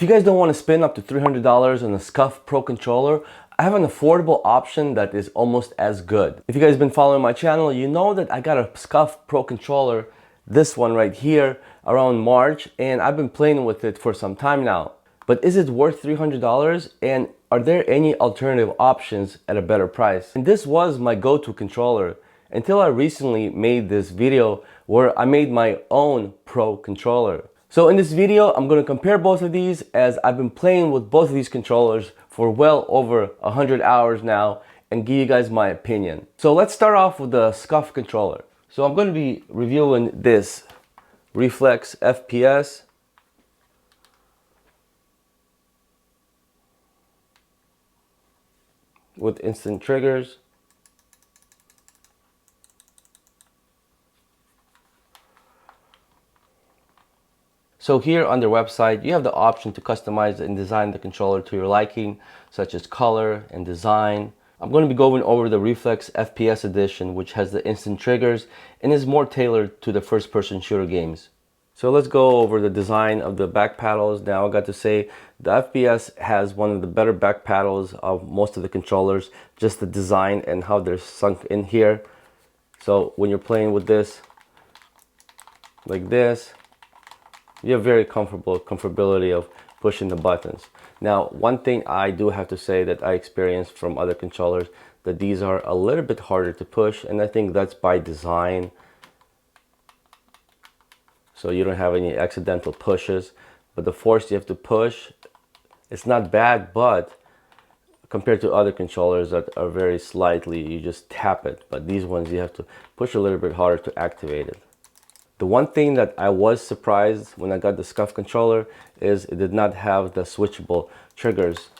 If you guys don't want to spend up to $300 on a Scuf Pro controller, I have an affordable option that is almost as good. If you guys been following my channel, you know that I got a Scuf Pro controller, this one right here, around March, and I've been playing with it for some time now. But is it worth $300? And are there any alternative options at a better price? And this was my go-to controller until I recently made this video where I made my own Pro controller. So in this video, I'm going to compare both of these, as I've been playing with both of these controllers for well over 100 hours now, and give you guys my opinion. So let's start off with the Scuf controller. So I'm going to be reviewing this Reflex FPS. With instant triggers. So here on their website, you have the option to customize and design the controller to your liking, such as color and design. I'm going to be going over the Reflex FPS edition, which has the instant triggers and is more tailored to the first-person shooter games. So let's go over the design of the back paddles. Now I got to say, the FPS has one of the better back paddles of most of the controllers, just the design and how they're sunk in here. So when you're playing with this, like this, you have very comfortability of pushing the buttons. Now, one thing I do have to say that I experienced from other controllers, that these are a little bit harder to push, and I think that's by design. So you don't have any accidental pushes, but the force you have to push, it's not bad, but compared to other controllers that are very slightly, you just tap it. But these ones, you have to push a little bit harder to activate it. The one thing that I was surprised when I got the Scuf controller is it did not have the switchable triggers.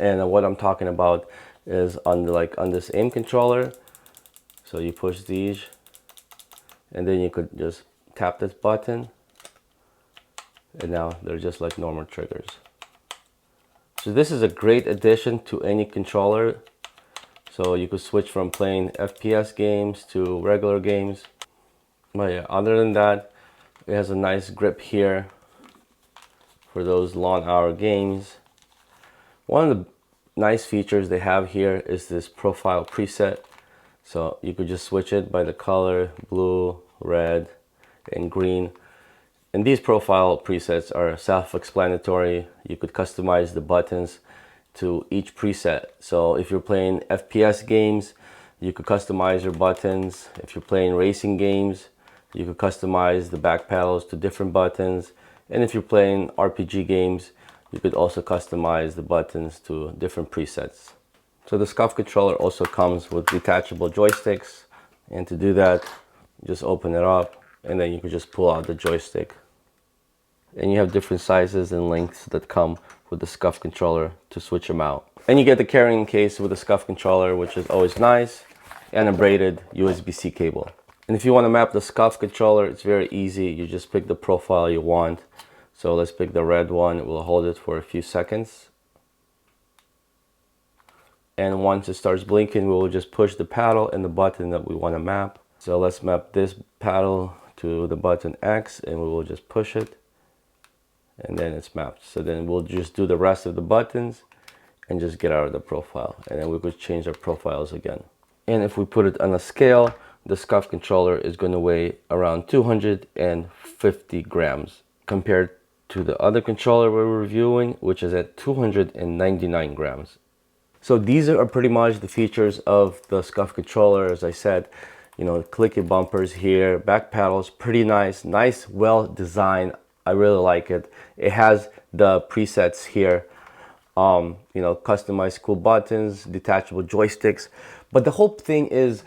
And what I'm talking about is on this aim controller. So you push these, and then you could just tap this button, and now they're just like normal triggers. So this is a great addition to any controller. So you could switch from playing FPS games to regular games. But yeah, other than that, it has a nice grip here for those long hour games. One of the nice features they have here is this profile preset. So you could just switch it by the color, blue, red, and green. And these profile presets are self-explanatory. You could customize the buttons to each preset. So if you're playing FPS games, you could customize your buttons. If you're playing racing games, you could customize the back paddles to different buttons. And if you're playing RPG games, you could also customize the buttons to different presets. So the Scuf controller also comes with detachable joysticks, and to do that, just open it up, and then you can just pull out the joystick. And you have different sizes and lengths that come with the Scuf controller to switch them out. And you get the carrying case with the Scuf controller, which is always nice, and a braided USB-C cable. And if you want to map the Scuf controller, it's very easy. You just pick the profile you want. So let's pick the red one. We'll hold it for a few seconds. And once it starts blinking, we will just push the paddle and the button that we want to map. So let's map this paddle to the button X, and we will just push it. And then it's mapped. So then we'll just do the rest of the buttons and just get out of the profile. And then we could change our profiles again. And if we put it on a scale, the Scuf controller is going to weigh around 250 grams compared to the other controller we're reviewing, which is at 299 grams. So these are pretty much the features of the Scuf controller. As I said, you know, clicky bumpers here, back paddles, pretty nice, well designed. I really like it. It has the presets here, you know, customized cool buttons, detachable joysticks. But the whole thing is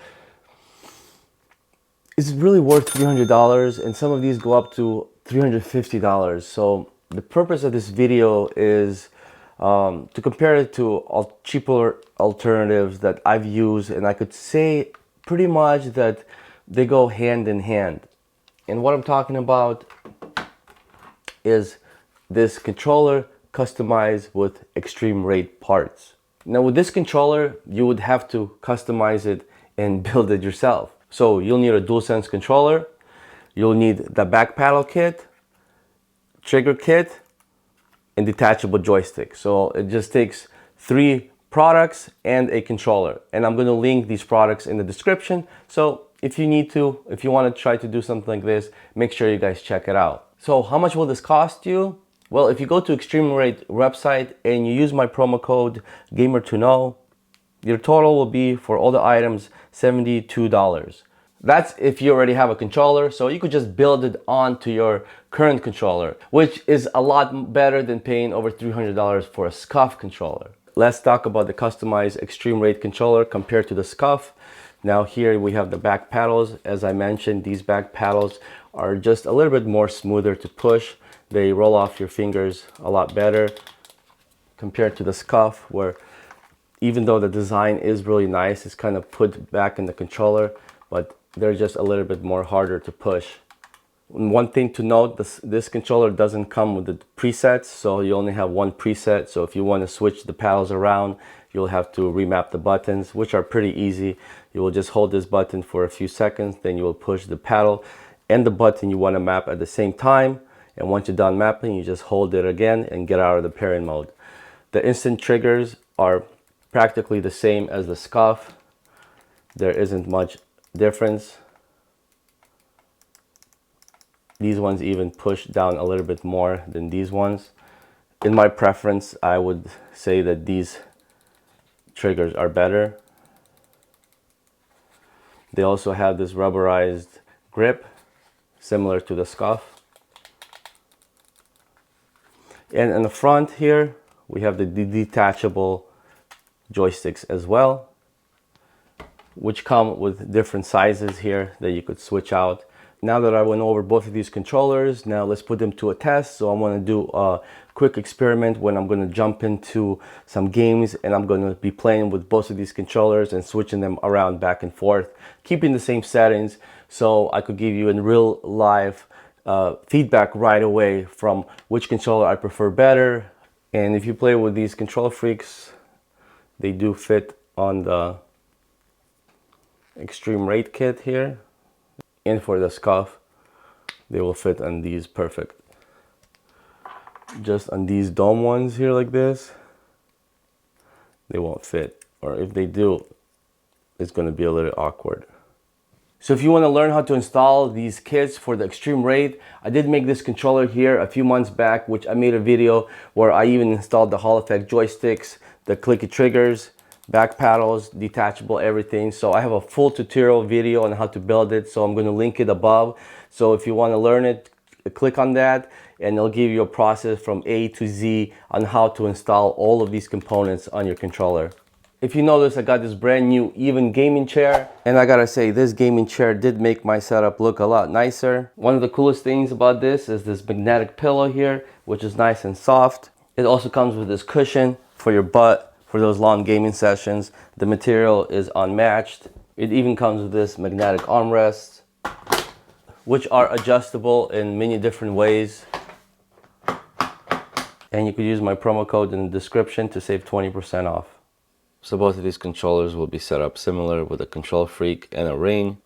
really worth $300, and some of these go up to $350. So the purpose of this video is to compare it to cheaper alternatives that I've used, and I could say pretty much that they go hand in hand. And what I'm talking about is this controller customized with eXtreme rate parts. Now with this controller, you would have to customize it and build it yourself. So you'll need a DualSense controller, you'll need the back paddle kit, trigger kit and detachable joystick. So it just takes 3 products and a controller, and I'm going to link these products in the description. So if you want to try to do something like this, make sure you guys check it out. So how much will this cost you? Well, if you go to eXtreme Rate website and you use my promo code gamer2know, your total will be for all the items $72. That's if you already have a controller, so you could just build it onto your current controller, which is a lot better than paying over $300 for a Scuf controller. Let's talk about the customized eXtreme Rate controller compared to the Scuf. Now here we have the back paddles. As I mentioned, these back paddles are just a little bit more smoother to push. They roll off your fingers a lot better compared to the Scuf, where even though the design is really nice, it's kind of put back in the controller, but they're just a little bit more harder to push. One thing to note, this controller doesn't come with the presets, so you only have one preset. So if you want to switch the paddles around, you'll have to remap the buttons, which are pretty easy. You will just hold this button for a few seconds, then you will push the paddle and the button you want to map at the same time. And once you're done mapping, you just hold it again and get out of the pairing mode. The instant triggers are practically the same as the Scuf. There isn't much difference. These ones even push down a little bit more than these ones. In my preference, I would say that these triggers are better. They also have this rubberized grip, similar to the Scuf. And in the front here, we have the detachable joysticks as well, which come with different sizes here that you could switch out. Now that I went over both of these controllers, now let's put them to a test. So I'm going to do a quick experiment when I'm going to jump into some games, and I'm going to be playing with both of these controllers and switching them around back and forth, keeping the same settings, so I could give you in real life feedback right away from which controller I prefer better. And if you play with these control freaks, they do fit on the eXtreme Rate kit here. And for the Scuf, they will fit on these perfect. Just on these dome ones here like this, they won't fit. Or if they do, it's going to be a little awkward. So if you want to learn how to install these kits for the eXtreme Rate, I did make this controller here a few months back, which I made a video where I even installed the Hall Effect joysticks, the clicky triggers, back paddles, detachable, everything. So I have a full tutorial video on how to build it, so I'm going to link it above. So if you want to learn it, click on that and it'll give you a process from A to Z on how to install all of these components on your controller. If you notice, I got this brand new even gaming chair, and I gotta say, this gaming chair did make my setup look a lot nicer. One of the coolest things about this is this magnetic pillow here, which is nice and soft. It also comes with this cushion for your butt for those long gaming sessions. The material is unmatched. It even comes with this magnetic armrests, which are adjustable in many different ways. And you could use my promo code in the description to save 20% off. So both of these controllers will be set up similar with a control freak and a ring.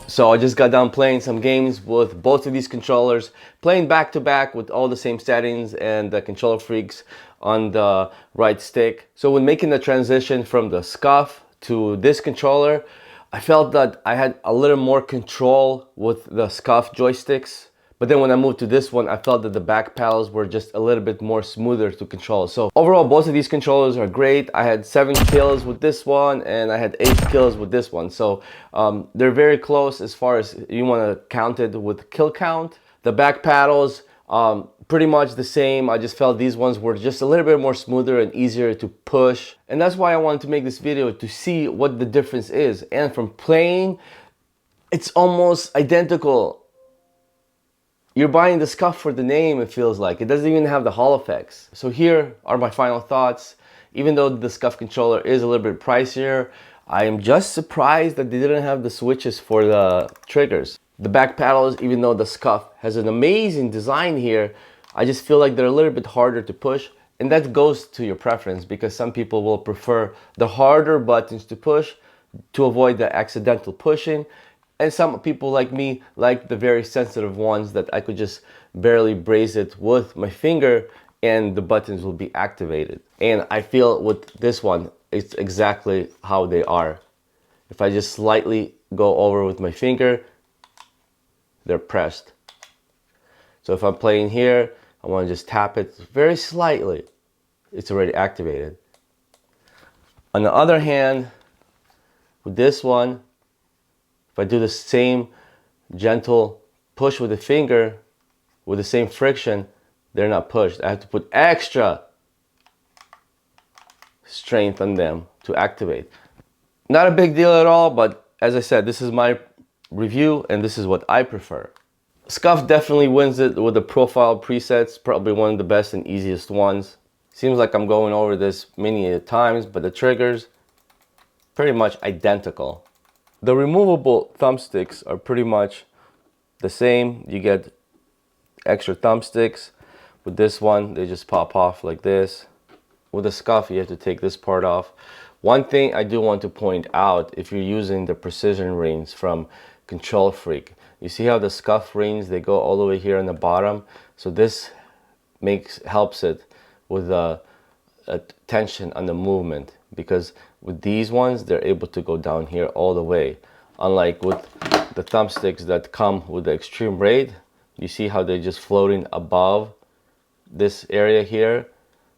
So I just got done playing some games with both of these controllers, playing back to back with all the same settings and the controller freaks on the right stick. So when making the transition from the Scuf to this controller, I felt that I had a little more control with the Scuf joysticks. But then when I moved to this one, I felt that the back paddles were just a little bit more smoother to control. So overall, both of these controllers are great. I had 7 kills with this one and I had 8 kills with this one. So they're very close as far as you want to count it with kill count. The back paddles pretty much the same. I just felt these ones were just a little bit more smoother and easier to push. And that's why I wanted to make this video, to see what the difference is. And from playing, it's almost identical. You're buying the Scuf for the name, it feels like. It doesn't even have the Hall effects. So here are my final thoughts. Even though the Scuf controller is a little bit pricier, I am just surprised that they didn't have the switches for the triggers. The back paddles, even though the Scuf has an amazing design here, I just feel like they're a little bit harder to push. And that goes to your preference, because some people will prefer the harder buttons to push to avoid the accidental pushing. And some people like me like the very sensitive ones that I could just barely brace it with my finger and the buttons will be activated. And I feel with this one, it's exactly how they are. If I just slightly go over with my finger, they're pressed. So if I'm playing here, I want to just tap it very slightly. It's already activated. On the other hand, with this one, if I do the same gentle push with the finger, with the same friction, they're not pushed. I have to put extra strength on them to activate. Not a big deal at all, but as I said, this is my review and this is what I prefer. Scuf definitely wins it with the profile presets, probably one of the best and easiest ones. Seems like I'm going over this many times, but the triggers, pretty much identical. The removable thumbsticks are pretty much the same. You get extra thumbsticks. With this one, they just pop off like this. With the Scuf, you have to take this part off. One thing I do want to point out, if you're using the precision rings from Control Freak, you see how the Scuf rings, they go all the way here on the bottom. So this helps it with a tension on the movement, because with these ones, they're able to go down here all the way. Unlike with the thumbsticks that come with the eXtreme Raid, you see how they're just floating above this area here.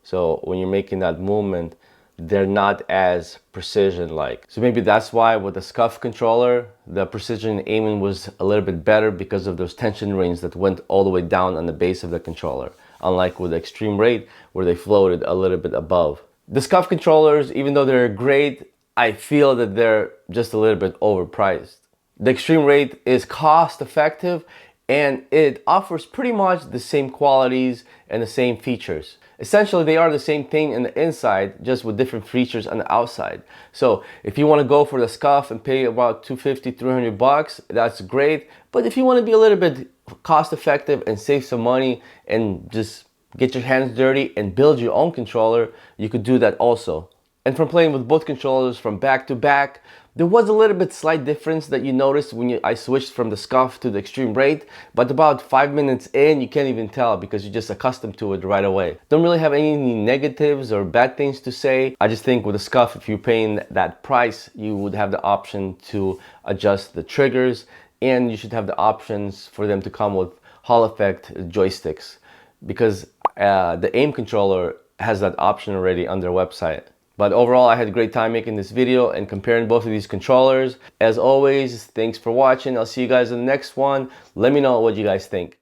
So when you're making that movement, they're not as precision-like. So maybe that's why with the Scuf controller, the precision aiming was a little bit better, because of those tension rings that went all the way down on the base of the controller. Unlike with the eXtreme Raid, where they floated a little bit above. The Scuf controllers, even though they're great, I feel that they're just a little bit overpriced. The eXtreme Raid is cost effective and it offers pretty much the same qualities and the same features. Essentially, they are the same thing in the inside, just with different features on the outside. So if you want to go for the Scuf and pay about $250–300, that's great. But if you want to be a little bit cost effective and save some money and just get your hands dirty and build your own controller, you could do that also. And from playing with both controllers from back to back, there was a little bit slight difference that you noticed when I switched from the Scuf to the eXtreme Raid, but about 5 minutes in, you can't even tell because you're just accustomed to it right away. Don't really have any negatives or bad things to say. I just think with the Scuf, if you're paying that price, you would have the option to adjust the triggers, and you should have the options for them to come with Hall effect joysticks, because the aim controller has that option already on their website. But overall, I had a great time making this video and comparing both of these controllers. As always, thanks for watching. I'll see you guys in the next one. Let me know what you guys think.